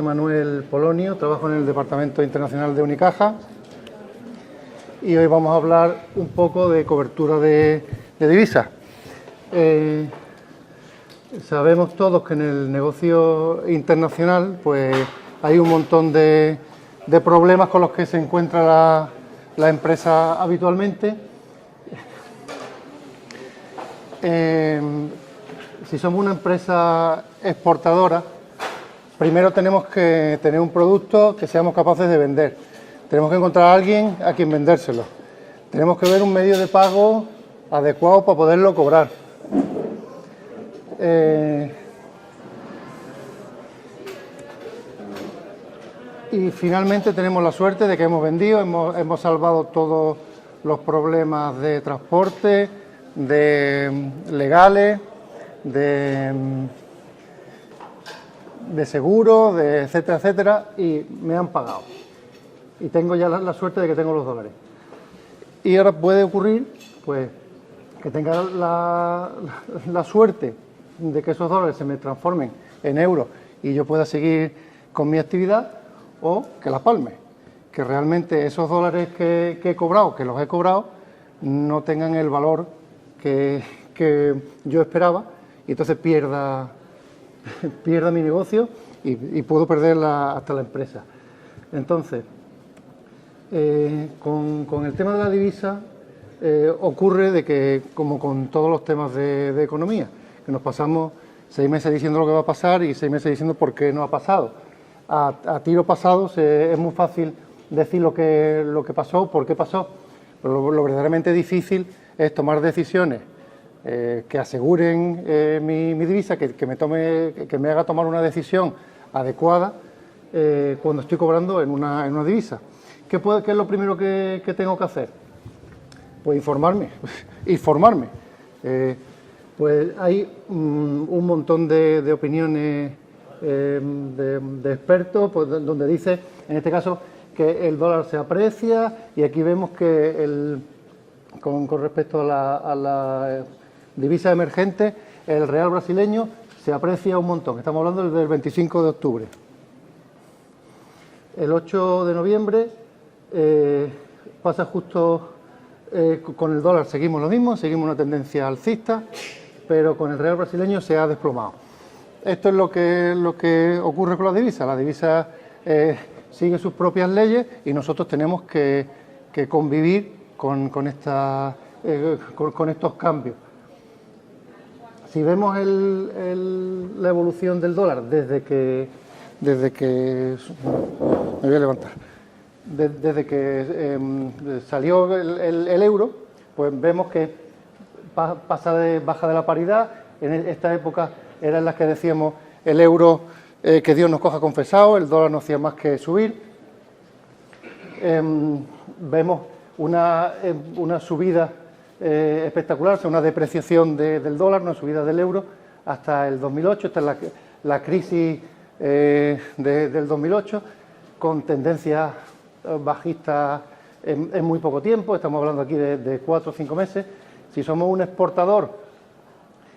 Manuel Polonio, trabajo en el Departamento Internacional de Unicaja y hoy vamos a hablar un poco de cobertura de divisas. Sabemos todos que en el negocio internacional pues hay un montón de problemas con los que se encuentra la empresa habitualmente. Si somos una empresa exportadora, primero tenemos que tener un producto que seamos capaces de vender. Tenemos que encontrar a alguien a quien vendérselo. Tenemos que ver un medio de pago adecuado para poderlo cobrar. Y finalmente tenemos la suerte de que hemos vendido, hemos salvado todos los problemas de transporte, de legales, de seguro, etcétera, etcétera, y me han pagado. Y tengo ya la suerte de que tengo los dólares. Y ahora puede ocurrir, pues, que tenga la suerte de que esos dólares se me transformen en euros y yo pueda seguir con mi actividad, o que la palme, que realmente esos dólares que he cobrado, que los he cobrado, no tengan el valor que yo esperaba y entonces pierda mi negocio y puedo perder hasta la empresa. Entonces, con el tema de la divisa ocurre de que, como con todos los temas de economía, que nos pasamos 6 meses diciendo lo que va a pasar y 6 meses diciendo por qué no ha pasado. A tiro pasado es muy fácil decir lo que pasó, por qué pasó, pero lo verdaderamente difícil es tomar decisiones que aseguren mi divisa, que me haga tomar una decisión adecuada cuando estoy cobrando en una divisa. ¿Qué es lo primero que tengo que hacer? Pues informarme. Pues hay un montón de opiniones de expertos, pues, donde dice, en este caso, que el dólar se aprecia, y aquí vemos que con respecto a la divisa emergente, el real brasileño se aprecia un montón. Estamos hablando del 25 de octubre. El 8 de noviembre pasa justo con el dólar, seguimos lo mismo, seguimos una tendencia alcista, pero con el real brasileño se ha desplomado. Esto es lo que ocurre con la divisa. La divisa sigue sus propias leyes y nosotros tenemos que convivir con estos cambios. Si vemos la evolución del dólar desde que me voy a levantar, desde que salió el euro, pues vemos que baja de la paridad. En esta época eran las que decíamos el euro, que Dios nos coja confesado, el dólar no hacía más que subir. Vemos una subida espectacular, o sea, una depreciación del dólar, una subida del euro hasta el 2008. Esta es la crisis del 2008, con tendencias bajistas en muy poco tiempo. Estamos hablando aquí de 4 o 5 meses. Si somos un exportador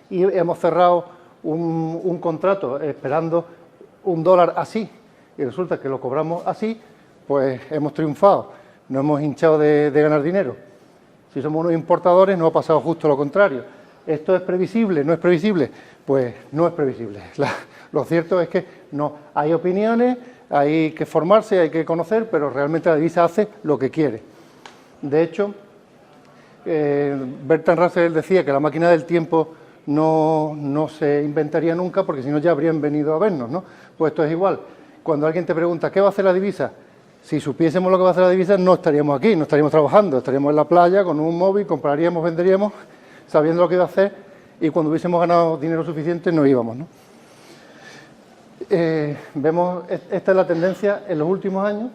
y hemos cerrado un contrato esperando un dólar así y resulta que lo cobramos así, pues hemos triunfado, no hemos hinchado de ganar dinero. Si somos unos importadores, nos ha pasado justo lo contrario. ¿Esto es previsible? ¿No es previsible? Pues no es previsible. Lo cierto es que no. Hay opiniones, hay que formarse, hay que conocer, pero realmente la divisa hace lo que quiere. De hecho, Bertrand Russell decía que la máquina del tiempo no se inventaría nunca, porque si no ya habrían venido a vernos, ¿no? Pues esto es igual. Cuando alguien te pregunta ¿qué va a hacer la divisa? Si supiésemos lo que va a hacer la divisa, no estaríamos aquí, no estaríamos trabajando, estaríamos en la playa con un móvil, compraríamos, venderíamos, sabiendo lo que iba a hacer, y cuando hubiésemos ganado dinero suficiente no íbamos, ¿no? Vemos, esta es la tendencia en los últimos años.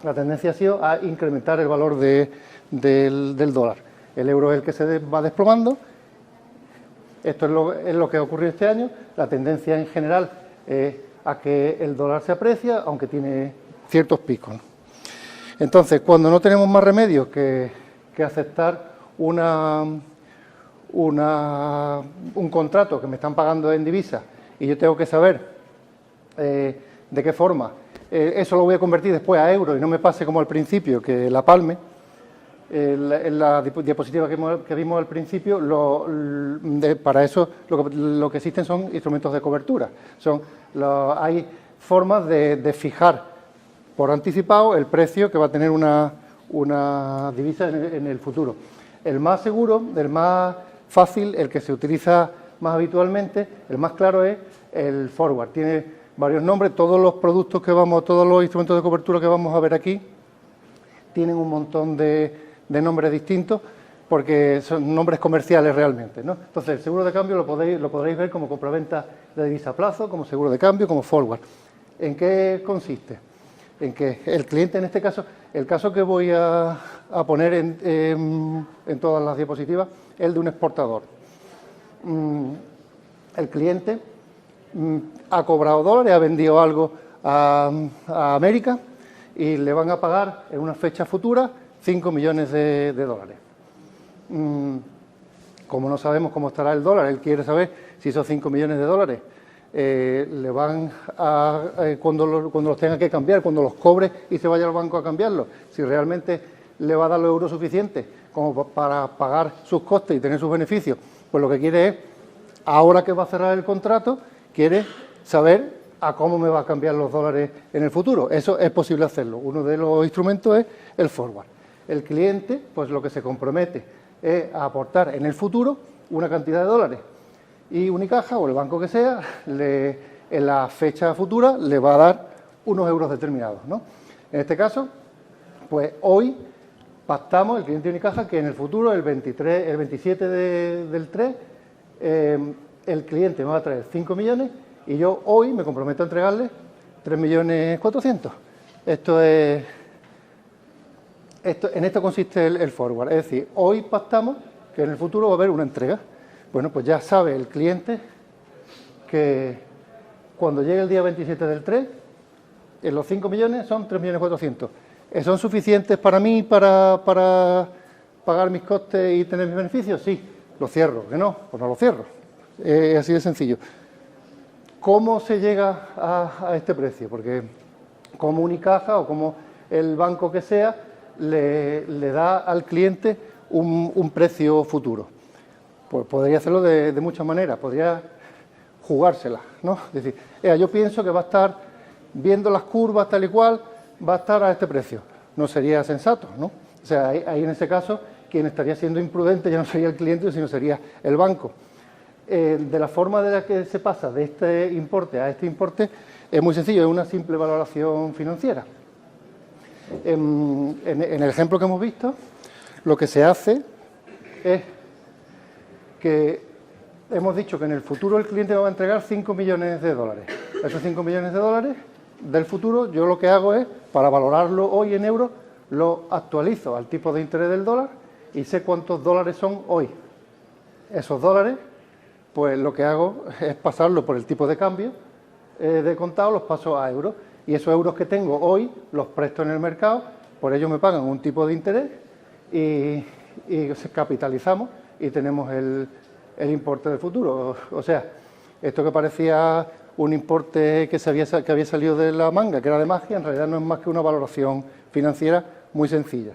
La tendencia ha sido a incrementar el valor del dólar. El euro es el que se va desplomando. Esto es lo que ha ocurrido este año. La tendencia en general es a que el dólar se aprecia, aunque tiene ciertos picos, ¿no? Entonces, cuando no tenemos más remedio que aceptar un contrato que me están pagando en divisa y yo tengo que saber ¿De qué forma? Eso lo voy a convertir después a euros y no me pase como al principio, que la palme. En la diapositiva que vimos al principio, para eso lo que existen son instrumentos de cobertura. Hay formas de fijar por anticipado el precio que va a tener una divisa en el futuro. El más seguro, el más fácil, el que se utiliza más habitualmente, el más claro es el forward. Tiene varios nombres, todos los productos todos los instrumentos de cobertura que vamos a ver aquí tienen un montón de nombres distintos porque son nombres comerciales realmente, ¿no? Entonces, el seguro de cambio lo podréis ver como compraventa de divisa a plazo, como seguro de cambio, como forward. ¿En qué consiste? En que el cliente, en este caso, el caso que voy a poner en todas las diapositivas, es el de un exportador. El cliente ha cobrado dólares, ha vendido algo a América y le van a pagar en una fecha futura 5 millones de dólares. Como no sabemos cómo estará el dólar, él quiere saber si esos 5 millones de dólares le van cuando los tenga que cambiar, cuando los cobre y se vaya al banco a cambiarlos, si realmente le va a dar los euros suficientes como para pagar sus costes y tener sus beneficios. Pues lo que quiere es, ahora que va a cerrar el contrato, quiere saber a cómo me va a cambiar los dólares en el futuro. Eso es posible hacerlo. Uno de los instrumentos es el forward. El cliente, pues lo que se compromete es a aportar en el futuro una cantidad de dólares. Y Unicaja, o el banco que sea, en la fecha futura le va a dar unos euros determinados, ¿no? En este caso, pues hoy pactamos, el cliente de Unicaja, que en el futuro, el 27 del 3, el cliente me va a traer 5 millones y yo hoy me comprometo a entregarle 3.400.000. En esto consiste el forward, es decir, hoy pactamos que en el futuro va a haber una entrega. Bueno, pues ya sabe el cliente que cuando llegue el día 27 del 3, en los 5 millones son 3.400.000. ¿Son suficientes para mí para pagar mis costes y tener mis beneficios? Sí, lo cierro. ¿Que no? Pues no lo cierro. Es así de sencillo. ¿Cómo se llega a este precio? Porque como Unicaja o como el banco que sea, le da al cliente un precio futuro. Pues podría hacerlo de muchas maneras, podría jugársela, ¿no? Es decir, yo pienso que va a estar, viendo las curvas tal y cual, va a estar a este precio. No sería sensato, ¿no? O sea, ahí en ese caso, quien estaría siendo imprudente ya no sería el cliente, sino sería el banco. De la forma de la que se pasa de este importe a este importe, es muy sencillo, es una simple valoración financiera. En el ejemplo que hemos visto, lo que se hace es que hemos dicho que en el futuro el cliente va a entregar 5 millones de dólares. Esos 5 millones de dólares del futuro, yo lo que hago es, para valorarlo hoy en euros, lo actualizo al tipo de interés del dólar y sé cuántos dólares son hoy. Esos dólares, pues lo que hago es pasarlo por el tipo de cambio de contado, los paso a euros. Y esos euros que tengo hoy los presto en el mercado, por ello me pagan un tipo de interés y capitalizamos y tenemos el importe del futuro. O sea, esto que parecía un importe que había salido de la manga, que era de magia, en realidad no es más que una valoración financiera muy sencilla.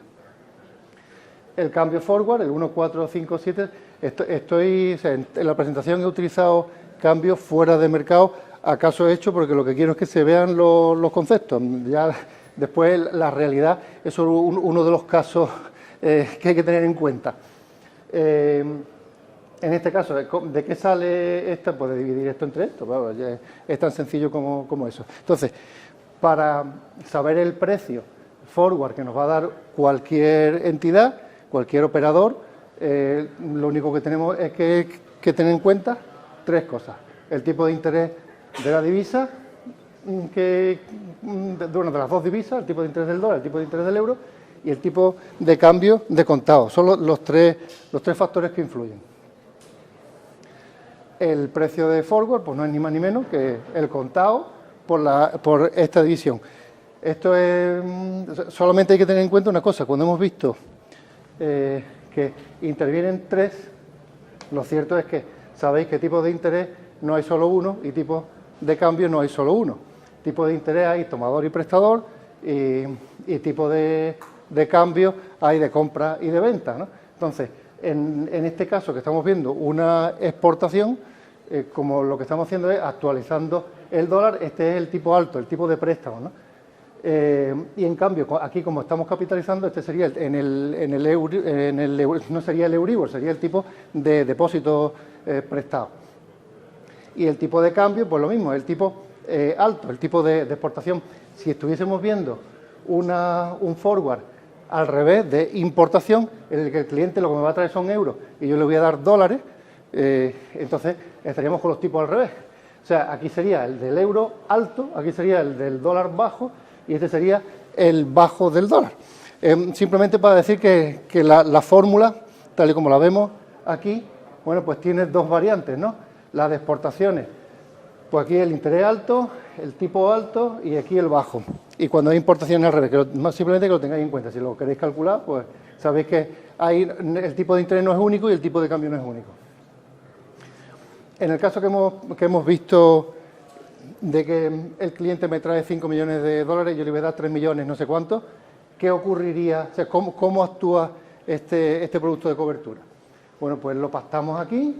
El cambio forward, el 1,457, en la presentación he utilizado cambios fuera de mercado, acaso he hecho porque lo que quiero es que se vean los conceptos. Ya después la realidad es solo uno de los casos que hay que tener en cuenta. En este caso, ¿de qué sale esto? Pues de dividir esto entre esto. Bueno, es tan sencillo como eso. Entonces, para saber el precio forward que nos va a dar cualquier entidad, cualquier operador, lo único que tenemos es que tener en cuenta tres cosas. El tipo de interés de la divisa, de las dos divisas, el tipo de interés del dólar, el tipo de interés del euro y el tipo de cambio de contado. Son los tres factores que influyen. El precio de forward, pues no es ni más ni menos que el contado por esta división. Esto es, solamente hay que tener en cuenta una cosa. Cuando hemos visto que intervienen tres, lo cierto es que sabéis que tipos de interés no hay solo uno y tipos de cambio no hay solo uno. tipo de interés hay tomador y prestador, y tipo de cambio hay de compra y de venta, ¿no? Entonces, en este caso que estamos viendo una exportación, como lo que estamos haciendo es actualizando el dólar, este es el tipo alto, el tipo de préstamo, ¿no? Y en cambio, aquí como estamos capitalizando, este sería no sería el Euribor, sería el tipo de depósito prestado. Y el tipo de cambio, pues lo mismo, el tipo alto, el tipo de exportación. Si estuviésemos viendo un forward al revés de importación, en el que el cliente lo que me va a traer son euros y yo le voy a dar dólares, entonces estaríamos con los tipos al revés. O sea, aquí sería el del euro alto, aquí sería el del dólar bajo y este sería el bajo del dólar. Simplemente para decir que la fórmula, tal y como la vemos aquí, bueno, pues tiene dos variantes, ¿no? La de exportaciones, pues aquí el interés alto, el tipo alto y aquí el bajo. Y cuando hay importaciones al revés, simplemente que lo tengáis en cuenta. Si lo queréis calcular, pues sabéis que ahí el tipo de interés no es único y el tipo de cambio no es único. En el caso que hemos visto de que el cliente me trae 5 millones de dólares, yo le voy a dar 3 millones, no sé cuánto, ¿qué ocurriría? O sea, ¿cómo actúa este producto de cobertura? Bueno, pues lo pactamos aquí,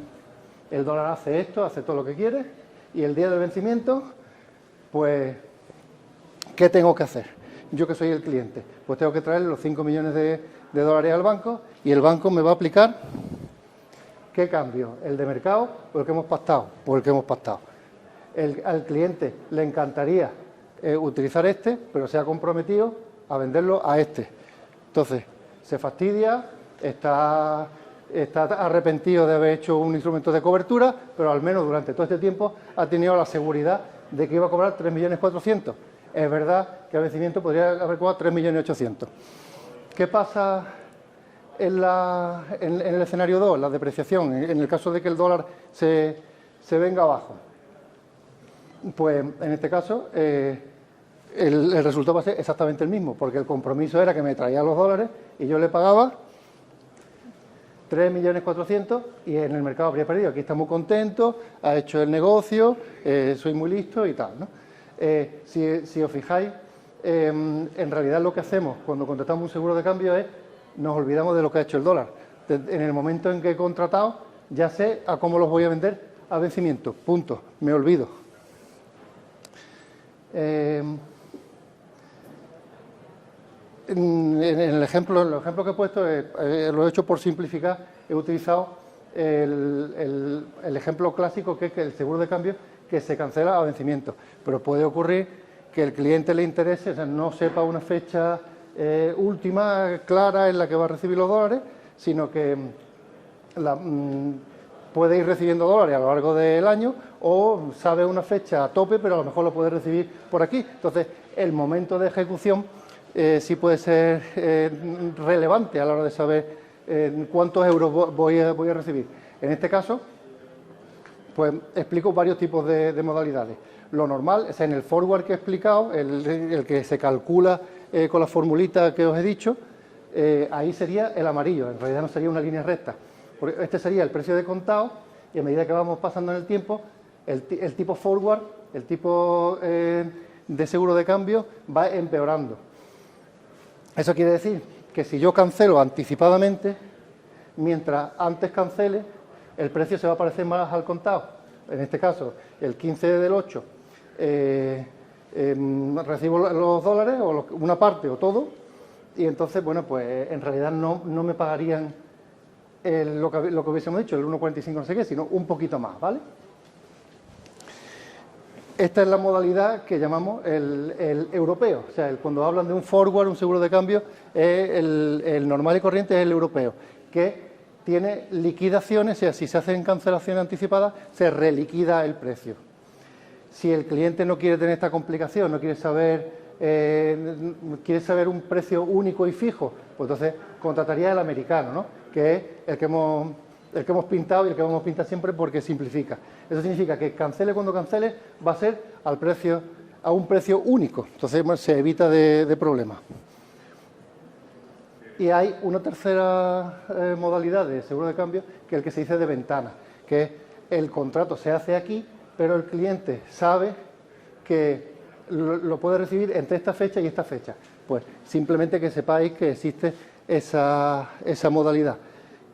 el dólar hace esto, hace todo lo que quiere, y el día del vencimiento, pues, ¿qué tengo que hacer? Yo que soy el cliente, pues tengo que traerle los 5 millones de dólares al banco y el banco me va a aplicar, ¿qué cambio? ¿El de mercado o el que hemos pactado? Pues el que hemos pactado. Al cliente le encantaría utilizar este, pero se ha comprometido a venderlo a este. Entonces, se fastidia, está arrepentido de haber hecho un instrumento de cobertura, pero al menos durante todo este tiempo ha tenido la seguridad de que iba a cobrar 3.400.000. Es verdad que a vencimiento podría haber cobrado 3.800.000. ¿Qué pasa en el escenario 2, la depreciación, en el caso de que el dólar se venga abajo? Pues en este caso el resultado va a ser exactamente el mismo, porque el compromiso era que me traía los dólares y yo le pagaba 3.400.000 y en el mercado habría perdido. Aquí está muy contento, ha hecho el negocio, soy muy listo y tal, ¿no? Si os fijáis, en realidad lo que hacemos cuando contratamos un seguro de cambio es nos olvidamos de lo que ha hecho el dólar. En el momento en que he contratado, ya sé a cómo los voy a vender a vencimiento, punto, me olvido. En el ejemplo que he puesto, lo he hecho por simplificar, he utilizado el ejemplo clásico, que es que el seguro de cambio que se cancela a vencimiento. Pero puede ocurrir que el cliente le interese, o sea, no sepa una fecha última, clara, en la que va a recibir los dólares, sino que puede ir recibiendo dólares a lo largo del año o sabe una fecha a tope, pero a lo mejor lo puede recibir por aquí. Entonces, el momento de ejecución sí puede ser relevante a la hora de saber cuántos euros voy a recibir. En este caso, pues explico varios tipos de modalidades. Lo normal es en el forward que he explicado, el que se calcula con la formulita que os he dicho, ahí sería el amarillo, en realidad no sería una línea recta. Porque este sería el precio de contado y a medida que vamos pasando en el tiempo, el tipo forward, el tipo de seguro de cambio va empeorando. Eso quiere decir que si yo cancelo anticipadamente, mientras antes cancele, el precio se va a parecer más al contado. En este caso, el 15 del 8, recibo los dólares, o una parte o todo, y entonces, bueno, pues en realidad no me pagarían lo que hubiésemos dicho, el 1,45 no sé qué, sino un poquito más, ¿vale? Esta es la modalidad que llamamos el europeo. O sea, cuando hablan de un forward, un seguro de cambio, el normal y corriente es el europeo, que tiene liquidaciones, o sea, si se hacen cancelaciones anticipadas, se reliquida el precio. Si el cliente no quiere tener esta complicación, no quiere saber un precio único y fijo, pues entonces contrataría el americano, ¿no? Que es el que hemos pintado y el que vamos a pintar siempre porque simplifica. Eso significa que cancele cuando cancele va a ser a un precio único, entonces bueno, se evita de problemas. Y hay una tercera modalidad de seguro de cambio, que es el que se dice de ventana, que el contrato se hace aquí, pero el cliente sabe que lo puede recibir entre esta fecha y esta fecha. Pues simplemente que sepáis que existe esa modalidad.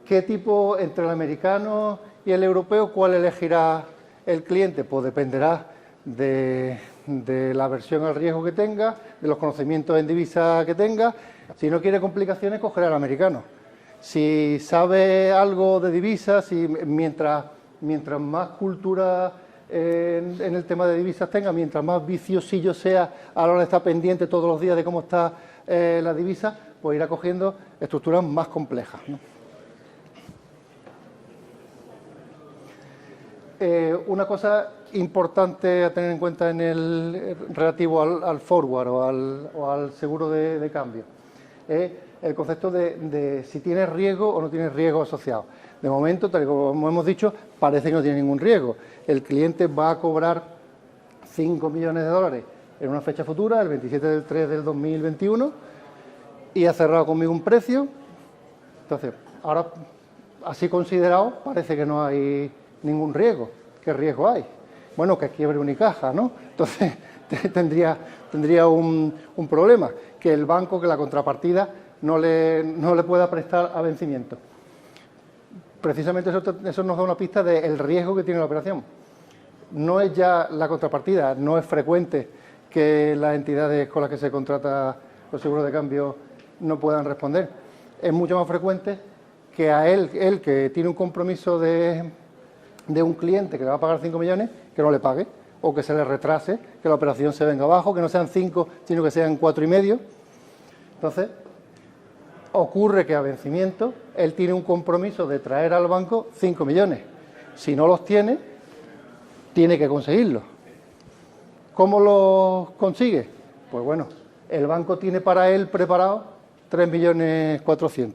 ¿Qué tipo entre el americano y el europeo, cuál elegirá el cliente? Pues dependerá de la aversión al riesgo que tenga, de los conocimientos en divisa que tenga. Si no quiere complicaciones, cogerá el americano. Si sabe algo de divisas, mientras más cultura en el tema de divisas tenga, mientras más viciosillo sea a la hora de estar pendiente todos los días de cómo está la divisa, pues irá cogiendo estructuras más complejas, ¿no? Una cosa importante a tener en cuenta en el relativo al forward o al seguro de cambio es el concepto de si tiene riesgo o no tiene riesgo asociado. De momento, tal como hemos dicho, parece que no tiene ningún riesgo. El cliente va a cobrar 5 millones de dólares en una fecha futura, el 27 del 3 del 2021, y ha cerrado conmigo un precio. Entonces, ahora, así considerado, parece que no hay ningún riesgo. ¿Qué riesgo hay? Bueno, que quiebre Unicaja, ¿no? Entonces, tendría un problema, que el banco, que la contrapartida no le pueda prestar a vencimiento. Precisamente eso nos da una pista del riesgo que tiene la operación. No es ya la contrapartida, no es frecuente que las entidades con las que se contrata los seguros de cambio no puedan responder. Es mucho más frecuente que a él que tiene un compromiso de un cliente que le va a pagar 5 millones, que no le pague, o que se le retrase, que la operación se venga abajo, que no sean 5, sino que sean 4,5. Entonces, ocurre que a vencimiento él tiene un compromiso de traer al banco 5 millones. Si no los tiene, tiene que conseguirlos. ¿Cómo los consigue? Pues bueno, el banco tiene para él preparado 3.400.000.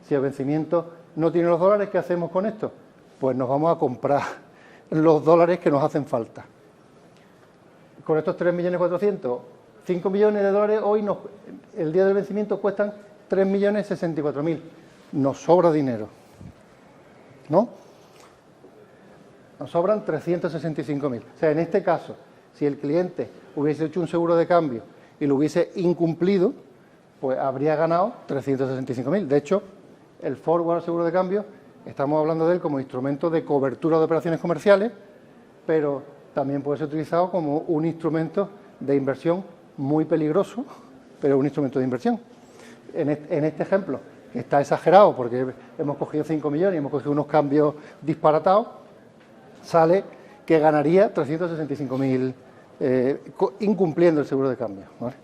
Si a vencimiento no tiene los dólares, ¿qué hacemos con esto? Pues nos vamos a comprar los dólares que nos hacen falta. Con estos 3.400.000, 5 millones de dólares hoy, el día del vencimiento, cuestan 3.064.000. Nos sobra dinero, ¿no? Nos sobran 365.000. O sea, en este caso, si el cliente hubiese hecho un seguro de cambio y lo hubiese incumplido, pues habría ganado 365.000. De hecho, el forward seguro de cambio, estamos hablando de él como instrumento de cobertura de operaciones comerciales, pero también puede ser utilizado como un instrumento de inversión muy peligroso, pero un instrumento de inversión. En este ejemplo, que está exagerado porque hemos cogido 5 millones y hemos cogido unos cambios disparatados, sale que ganaría 365.000 incumpliendo el seguro de cambio, ¿vale?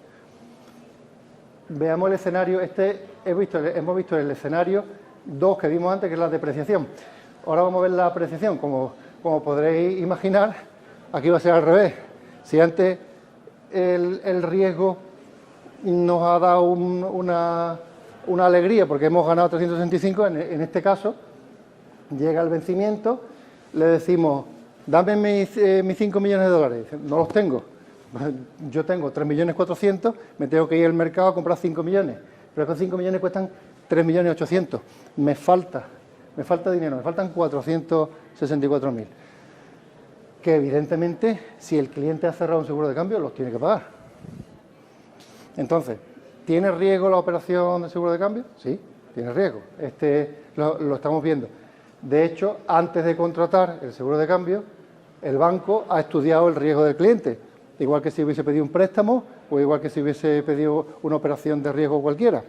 Veamos el escenario. Hemos visto el escenario 2 que vimos antes, que es la depreciación. Ahora vamos a ver la apreciación. Como podréis imaginar, aquí va a ser al revés. Si antes el riesgo nos ha dado una alegría porque hemos ganado 365, en este caso llega el vencimiento, le decimos, dame mis 5 millones de dólares. No los tengo. Yo tengo 3.400.000, me tengo que ir al mercado a comprar 5 millones. Pero esos 5 millones cuestan 3.800.000. Me falta dinero, me faltan 464.000. Que evidentemente, si el cliente ha cerrado un seguro de cambio, los tiene que pagar. Entonces, ¿tiene riesgo la operación de seguro de cambio? Sí, tiene riesgo. Lo estamos viendo. De hecho, antes de contratar el seguro de cambio, el banco ha estudiado el riesgo del cliente. Igual que si hubiese pedido un préstamo o igual que si hubiese pedido una operación de riesgo cualquiera.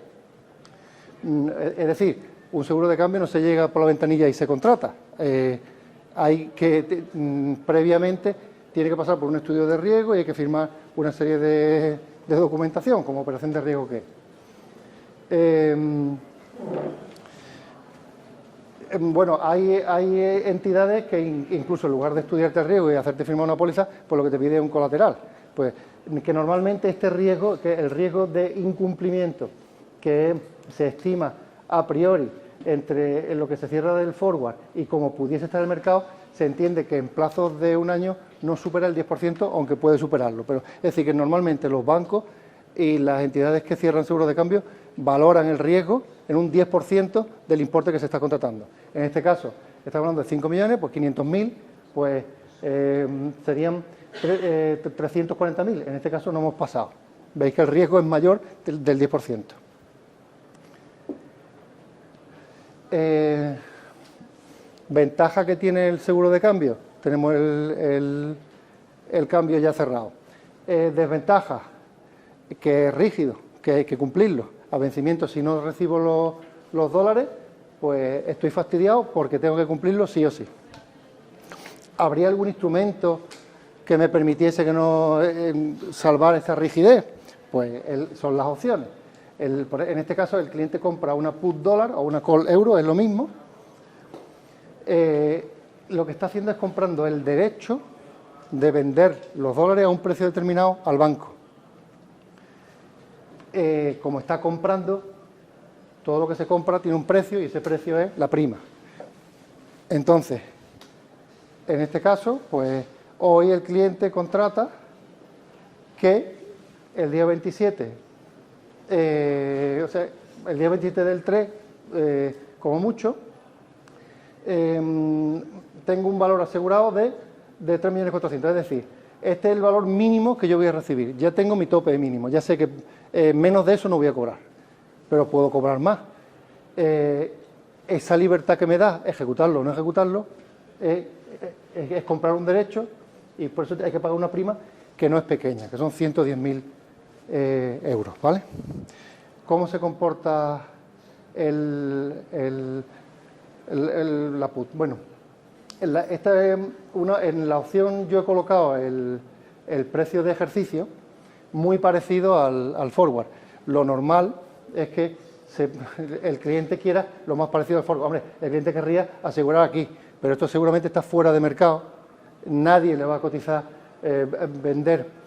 Es decir, un seguro de cambio no se llega por la ventanilla y se contrata. Previamente tiene que pasar por un estudio de riesgo y hay que firmar una serie de documentación como operación de riesgo que es. Bueno, hay entidades que incluso en lugar de estudiarte el riesgo y hacerte firmar una póliza, pues lo que te pide es un colateral. Pues que normalmente este riesgo, que el riesgo de incumplimiento que se estima a priori entre lo que se cierra del forward y como pudiese estar el mercado, se entiende que en plazos de un año no supera el 10%, aunque puede superarlo. Pero es decir, que normalmente los bancos y las entidades que cierran seguros de cambio valoran el riesgo en un 10% del importe que se está contratando. En este caso, estamos hablando de 5 millones, pues 500.000, pues serían 340.000. En este caso no hemos pasado. Veis que el riesgo es mayor del 10%. Ventaja que tiene el seguro de cambio. Tenemos el cambio ya cerrado. Desventaja, que es rígido, que hay que cumplirlo. A vencimiento, si no recibo los dólares, pues estoy fastidiado porque tengo que cumplirlo sí o sí. ¿Habría algún instrumento que me permitiese que no salvar esta rigidez? Pues son las opciones. En este caso, el cliente compra una put dólar o una call euro, es lo mismo. Lo que está haciendo es comprando el derecho de vender los dólares a un precio determinado al banco. Como está comprando, todo lo que se compra tiene un precio y ese precio es la prima. Entonces, en este caso, pues hoy el cliente contrata que el día 27, o sea, el día 27 del 3, como mucho, tengo un valor asegurado de 3.400.000, es decir, este es el valor mínimo que yo voy a recibir. Ya tengo mi tope mínimo, ya sé que menos de eso no voy a cobrar, pero puedo cobrar más. Esa libertad que me da, ejecutarlo o no ejecutarlo, es comprar un derecho y por eso hay que pagar una prima que no es pequeña, que son 110.000 euros, ¿vale? ¿Cómo se comporta la put? Bueno, en la opción yo he colocado el precio de ejercicio muy parecido al forward. Lo normal es que el cliente quiera lo más parecido al forward. Hombre, el cliente querría asegurar aquí, pero esto seguramente está fuera de mercado. Nadie le va a cotizar vender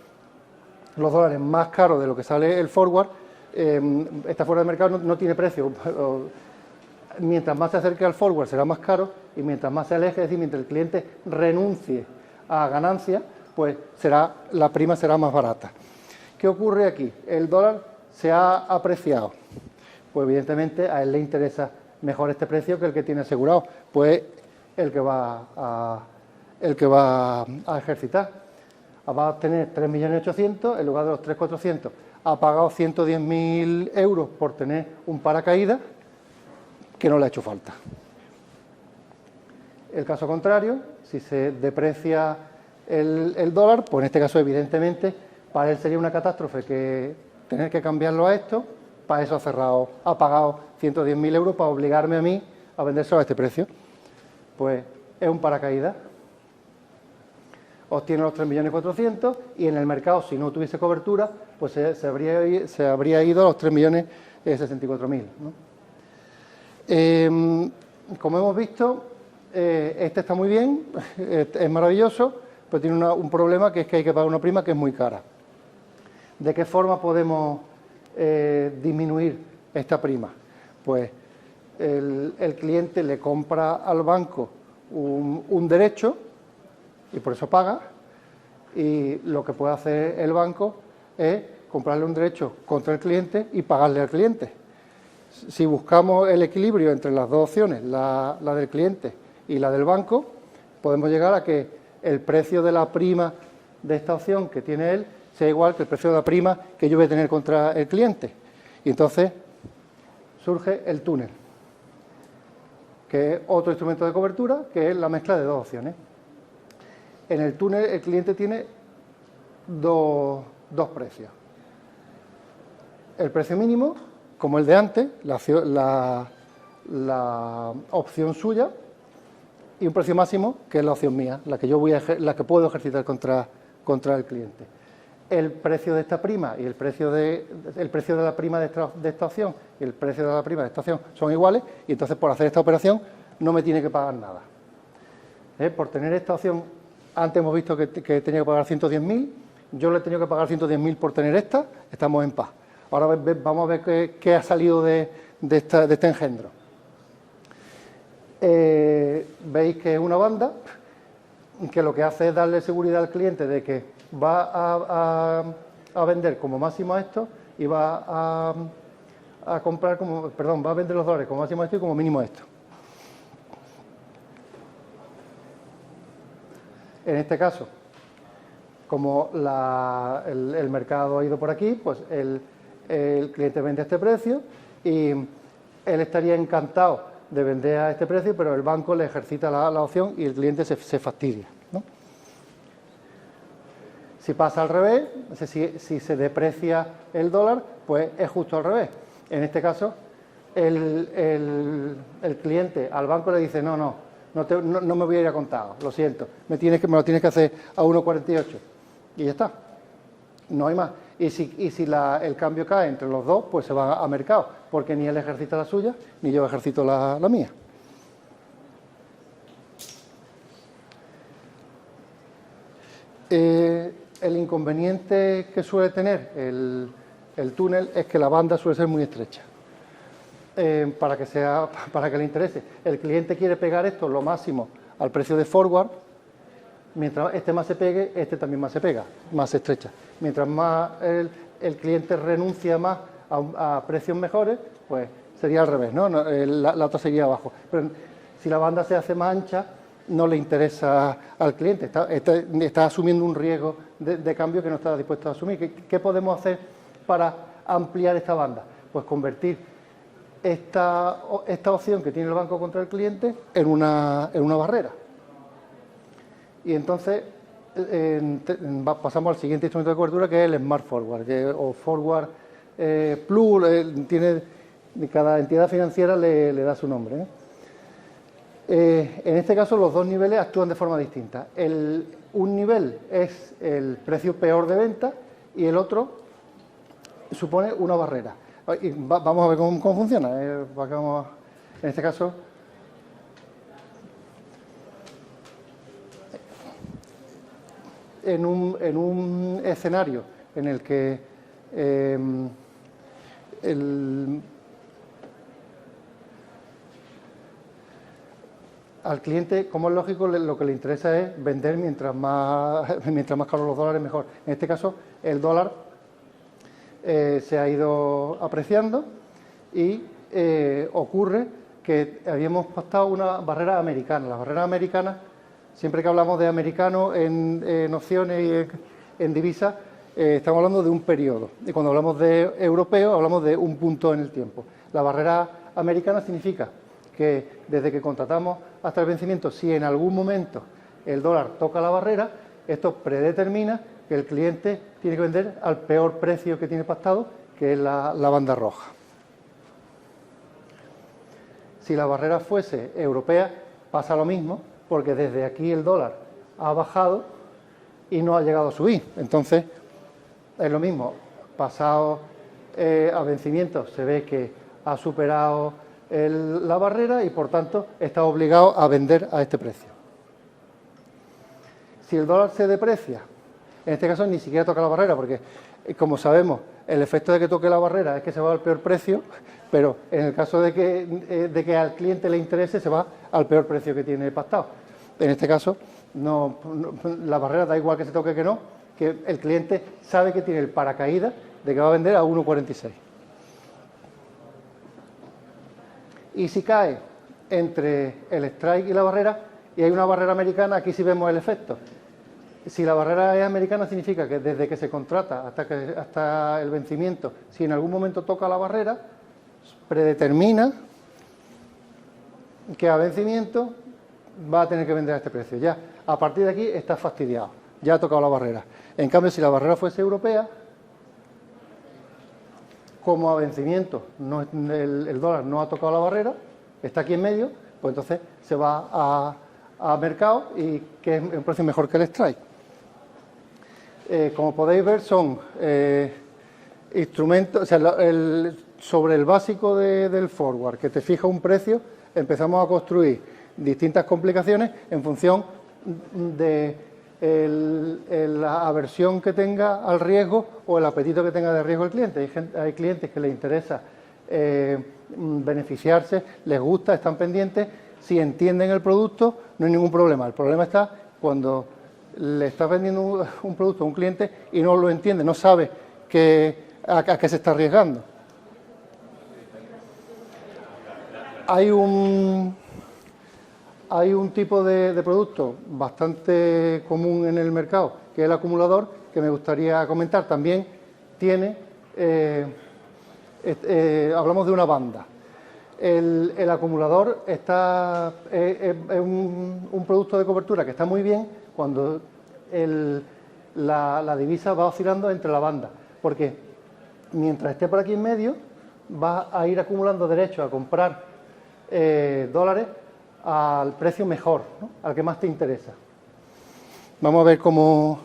los dólares más caros de lo que sale el forward. Está fuera de mercado, no tiene precio. Mientras más se acerque al forward será más caro y mientras más se aleje, es decir, mientras el cliente renuncie a ganancia, pues la prima será más barata. ¿Qué ocurre aquí? El dólar se ha apreciado. Pues evidentemente a él le interesa mejor este precio que el que tiene asegurado, pues el que va a ejercitar. Va a obtener 3.800.000 en lugar de los 3.400. Ha pagado 110.000 euros por tener un paracaídas que no le ha hecho falta. El caso contrario, si se deprecia el dólar, pues en este caso evidentemente para él sería una catástrofe que tener que cambiarlo a esto. Para eso ha pagado 110.000 euros para obligarme a mí a vendérselo a este precio. Pues es un paracaídas. Obtiene los 3.400.000 y en el mercado, si no tuviese cobertura, pues se habría ido a los 3.064.000, ¿no? Como hemos visto, este está muy bien, es maravilloso, pero tiene un problema, que es que hay que pagar una prima que es muy cara. ¿De qué forma podemos disminuir esta prima? Pues el cliente le compra al banco un derecho y por eso paga, y lo que puede hacer el banco es comprarle un derecho contra el cliente y pagarle al cliente. Si buscamos el equilibrio entre las dos opciones, la del cliente y la del banco, podemos llegar a que el precio de la prima de esta opción que tiene él sea igual que el precio de la prima que yo voy a tener contra el cliente. Y entonces surge el túnel, que es otro instrumento de cobertura, que es la mezcla de dos opciones. En el túnel el cliente tiene dos precios. El precio mínimo, como el de antes, la opción suya, y un precio máximo, que es la opción mía, la que puedo ejercitar contra el cliente. El precio de esta prima y el precio de la prima de esta opción y el precio de la prima de esta opción son iguales, y entonces por hacer esta operación no me tiene que pagar nada. Por tener esta opción, antes hemos visto que tenía que pagar 110.000, yo le he tenido que pagar 110.000 por tener esta, estamos en paz. Ahora vamos a ver qué ha salido de este engendro. Veis que es una banda que lo que hace es darle seguridad al cliente de que va a vender como máximo a esto y va a comprar va a vender los dólares como máximo a esto y como mínimo a esto. En este caso, como el mercado ha ido por aquí, pues el cliente vende a este precio y él estaría encantado de vender a este precio, pero el banco le ejercita la opción y el cliente se fastidia, ¿no? Si pasa al revés, si se deprecia el dólar, pues es justo al revés. En este caso, el cliente al banco le dice, no me voy a ir a contado, lo siento, me lo tienes que hacer a 1,48 y ya está, no hay más. Y si el cambio cae entre los dos, pues se va a mercado, porque ni él ejercita la suya, ni yo ejercito la mía. El inconveniente que suele tener el túnel es que la banda suele ser muy estrecha. Para que le interese. El cliente quiere pegar esto lo máximo al precio de forward. Mientras este más se pegue, este también más se pega, más estrecha. Mientras más el cliente renuncia más a precios mejores, pues sería al revés, ¿no? La otra sería abajo. Pero si la banda se hace más ancha, no le interesa al cliente. Está asumiendo un riesgo de cambio que no está dispuesto a asumir. ¿Qué podemos hacer para ampliar esta banda? Pues convertir esta opción que tiene el banco contra el cliente en una barrera. Y entonces pasamos al siguiente instrumento de cobertura, que es el Smart Forward, o Forward Plus, cada entidad financiera le da su nombre, ¿eh? En este caso los dos niveles actúan de forma distinta. Un nivel es el precio peor de venta y el otro supone una barrera. Vamos a ver cómo funciona. En este caso, en un escenario en el que al cliente, como es lógico, lo que le interesa es vender mientras más caros los dólares, mejor. En este caso, el dólar se ha ido apreciando y ocurre que habíamos pactado una barrera americana. La barrera americana, siempre que hablamos de americano en opciones y en divisas, estamos hablando de un periodo. Y cuando hablamos de europeo, hablamos de un punto en el tiempo. La barrera americana significa que desde que contratamos hasta el vencimiento, si en algún momento el dólar toca la barrera, esto predetermina que el cliente tiene que vender al peor precio que tiene pactado, que es la banda roja. Si la barrera fuese europea, pasa lo mismo, porque desde aquí el dólar ha bajado y no ha llegado a subir. Entonces, es lo mismo, pasado a vencimiento se ve que ha superado la barrera y por tanto está obligado a vender a este precio. Si el dólar se deprecia, en este caso ni siquiera toca la barrera, porque como sabemos, el efecto de que toque la barrera es que se va al peor precio, pero en el caso de que al cliente le interese, se va al peor precio que tiene pactado. En este caso, la barrera da igual que se toque que no, que el cliente sabe que tiene el paracaídas de que va a vender a 1,46. Y si cae entre el strike y la barrera, y hay una barrera americana, aquí sí vemos el efecto. Si la barrera es americana, significa que desde que se contrata hasta el vencimiento, si en algún momento toca la barrera, predetermina que a vencimiento va a tener que vender a este precio. Ya, a partir de aquí está fastidiado, ya ha tocado la barrera. En cambio, si la barrera fuese europea, como a vencimiento el dólar no ha tocado la barrera, está aquí en medio, pues entonces se va a mercado y que es un precio mejor que el strike. Como podéis ver, son instrumentos, o sea, sobre el básico del forward, que te fija un precio, empezamos a construir distintas complicaciones en función de la aversión que tenga al riesgo o el apetito que tenga de riesgo el cliente. Hay clientes que les interesa beneficiarse, les gusta, están pendientes. Si entienden el producto, no hay ningún problema. El problema está cuando le estás vendiendo un producto a un cliente y no lo entiende, no sabe a qué se está arriesgando. hay un tipo de producto bastante común en el mercado, que es el acumulador, que me gustaría comentar. También tiene, hablamos de una banda. El acumulador es un producto de cobertura que está muy bien cuando la divisa va oscilando entre la banda, porque mientras esté por aquí en medio, va a ir acumulando derecho a comprar dólares al precio mejor, ¿no? Al que más te interesa. Vamos a ver cómo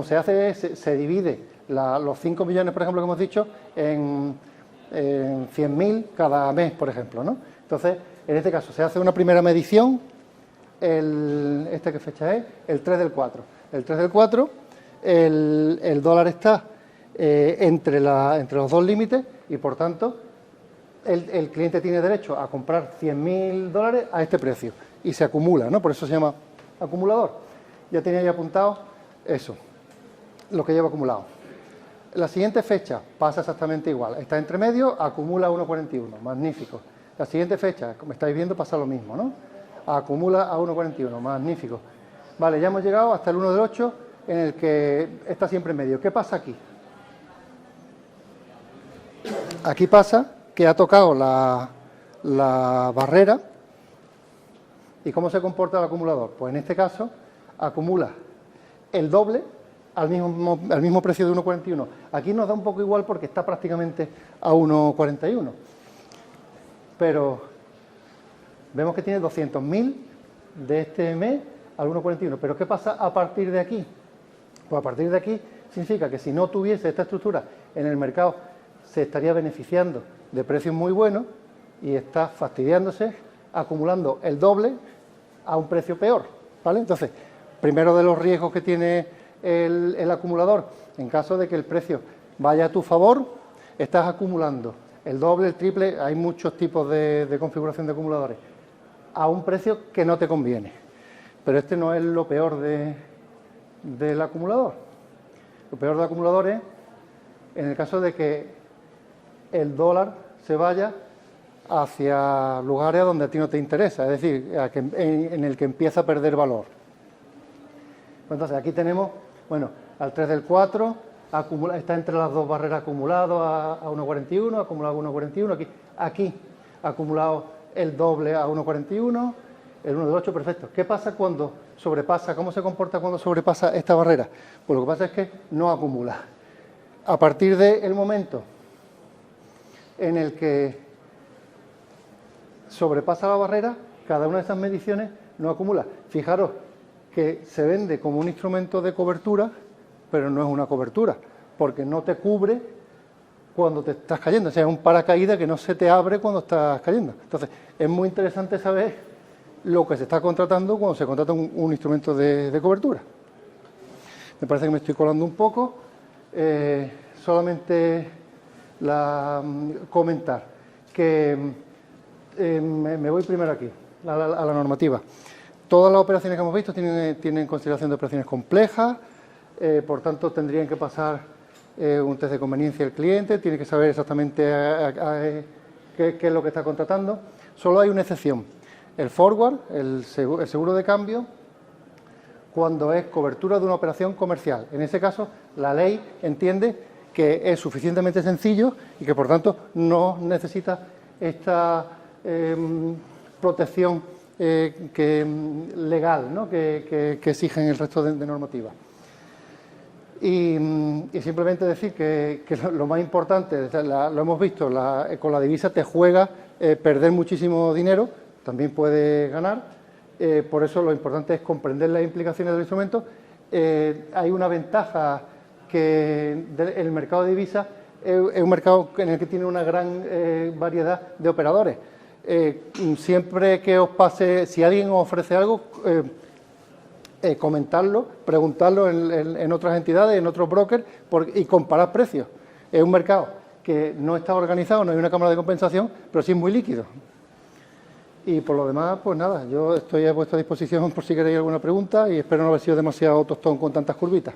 se hace, se divide los 5 millones, por ejemplo, que hemos dicho, en 100.000 cada mes, por ejemplo, ¿no? Entonces, en este caso, se hace una primera medición, ¿qué fecha es? El 3 del 4. El 3 del 4, el dólar está entre los dos límites y, por tanto, el cliente tiene derecho a comprar 100.000 dólares a este precio y se acumula, ¿no? Por eso se llama acumulador. Ya tenía ahí apuntado eso, lo que lleva acumulado. La siguiente fecha pasa exactamente igual. Está entre medio, acumula 1,41. Magnífico. La siguiente fecha, como estáis viendo, pasa lo mismo, ¿no? Acumula a 1,41. Magnífico. Vale, ya hemos llegado hasta el 1 del 8, en el que está siempre en medio. ¿Qué pasa aquí? Aquí pasa que ha tocado la barrera. ¿Y cómo se comporta el acumulador? Pues en este caso acumula el doble al mismo precio de 1,41. Aquí nos da un poco igual porque está prácticamente a 1,41. Pero vemos que tiene 200.000 de este mes al 1,41. ¿Pero qué pasa a partir de aquí? Pues a partir de aquí significa que si no tuviese esta estructura en el mercado, se estaría beneficiando de precios muy buenos y está fastidiándose, acumulando el doble a un precio peor, ¿vale? Entonces, primero de los riesgos que tiene el acumulador, en caso de que el precio vaya a tu favor, estás acumulando el doble, el triple, hay muchos tipos de configuración de acumuladores, a un precio que no te conviene. Pero este no es lo peor del acumulador. Lo peor del acumulador es en el caso de que el dólar se vaya hacia lugares donde a ti no te interesa, es decir, en el que empieza a perder valor. Entonces aquí tenemos, bueno, al 3 del 4, está entre las dos barreras acumulado a 1,41, acumulado a 1,41, aquí acumulado el doble a 1,41, el 1 del 8, perfecto. ¿Qué pasa cuando sobrepasa? ¿Cómo se comporta cuando sobrepasa esta barrera? Pues lo que pasa es que no acumula. A partir del momento en el que sobrepasa la barrera, cada una de esas mediciones no acumula. Fijaros que se vende como un instrumento de cobertura, pero no es una cobertura, porque no te cubre cuando te estás cayendo. O sea, es un paracaídas que no se te abre cuando estás cayendo. Entonces, es muy interesante saber lo que se está contratando cuando se contrata un instrumento de cobertura. Me parece que me estoy colando un poco. Solamente comentar que me voy primero aquí, a la normativa. Todas las operaciones que hemos visto tienen en consideración de operaciones complejas, por tanto tendrían que pasar un test de conveniencia del cliente, tiene que saber exactamente qué es lo que está contratando. Solo hay una excepción, el forward, el seguro de cambio, cuando es cobertura de una operación comercial. En ese caso, la ley entiende que es suficientemente sencillo y que, por tanto, no necesita esta protección legal, ¿no? que exigen el resto de normativas. Y simplemente decir que lo más importante, lo hemos visto, con la divisa te juega perder muchísimo dinero, también puedes ganar, por eso lo importante es comprender las implicaciones del instrumento. Hay una ventaja que el mercado de divisas es un mercado en el que tiene una gran variedad de operadores. Siempre que os pase, si alguien os ofrece algo, comentarlo, preguntarlo en otras entidades, en otros brokers y comparar precios. Es un mercado que no está organizado, no hay una cámara de compensación, pero sí es muy líquido. Y por lo demás, pues nada, yo estoy a vuestra disposición por si queréis alguna pregunta y espero no haber sido demasiado tostón con tantas curvitas.